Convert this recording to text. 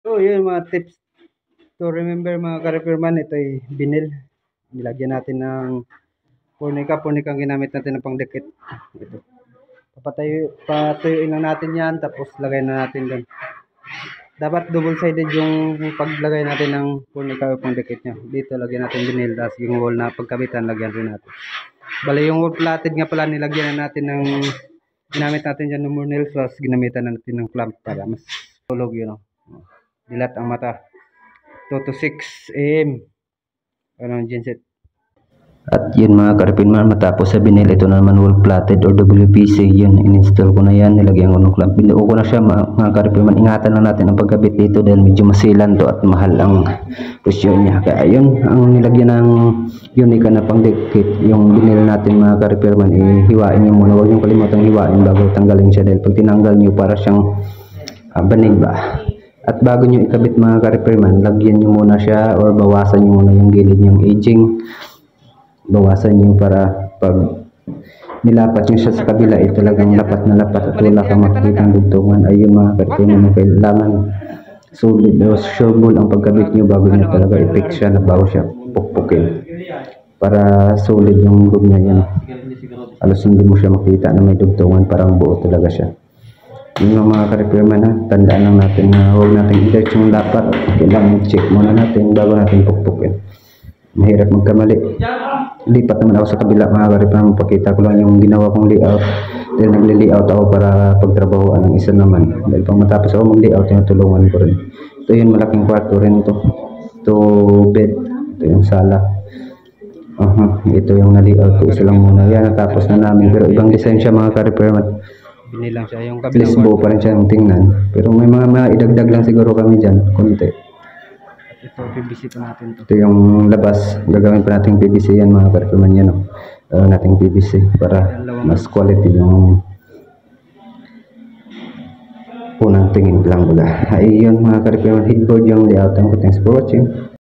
So, yun mga tips to remember mga ka-repairman. Ito ay vinyl. Nilagyan natin ng fornica. Fornica ang ginamit natin ng pangdikit. Ito. Patuyuin lang natin yan. Tapos lagay na natin doon. Dapat double-sided yung paglagay natin ng fornica o pangdikit niya. Dito lagyan natin vinyl. Tapos yung wall na pagkabitan lagyan rin natin. Bali yung wall platted nga pala nilagyan na natin ng ginamit natin dyan ng more nails. Tapos ginamitan natin ng clamp para mas tulog yun. Dilat ang mata. 2 to 6 AM. Ano genset. At yun mga ka-repairman, matapos sa binil, ito na naman wall platted or WPC. Yun, in-install ko na yan, nilagyan ko ng clamp. Binuo ko na siya mga ka-repairman. Ingatan lang natin ang pagkabit dito dahil medyo masilan to at mahal ang presyo niya. Kaya yun, ang nilagyan ng Unica na pangdikit, yung binil natin mga ka-repairman, hiwain nyo muna. Huwag nyo kalimutang hiwain bago tanggalin siya dahil pag tinanggal nyo para siyang banig ba. At bago nyo ikabit mga ka-repairman, lagyan nyo muna siya or bawasan nyo muna yung gilid niyang aging. Bawasan nyo para pag nilapat nyo siya sa kabila, talagang lapat na lapat at wala kang makikitang dugtungan. Ayun mga ka-repairman, kailangan solid o sureball ang pagkabit nyo bago nyo talaga i-fix siya na bago siya pukpukin. Para solid yung groove niya yan. Alos hindi mo siya makita na may dugtungan, parang buo talaga siya. Yung mga ka-repairman ha, tandaan lang natin na huwag natin i-dirt yung lapat. Kailangan check muna natin bago natin pukpukin. Mahirap magkamali. Lipat naman ako sa kabila mga ka-repairman. Pakita ko lang yung ginawa kong layout. Dahil nagli-layout ako para pagtrabahoan ng isa naman. Dahil pang matapos ako mag-layout, yung tulungan ko rin. Ito yung malaking kwarto rin ito. Ito bed. Ito yung sala. Ito yung na-layout ko. Isa lang muna. Yan, natapos na namin. Pero ibang design siya mga ka-repairman. Binilang siya yung At least buo pa rin siya yung tingnan. Pero may mga idagdag lang siguro kami dyan. Konti. Ito, PVC pa natin to. Ito yung labas. Gagawin pa natin PVC yan mga ka-repairman yan. Nating PVC para mas quality yung unang tingin lang baga. Ayun mga ka-repairman, headboard yung layout. Thanks for watching.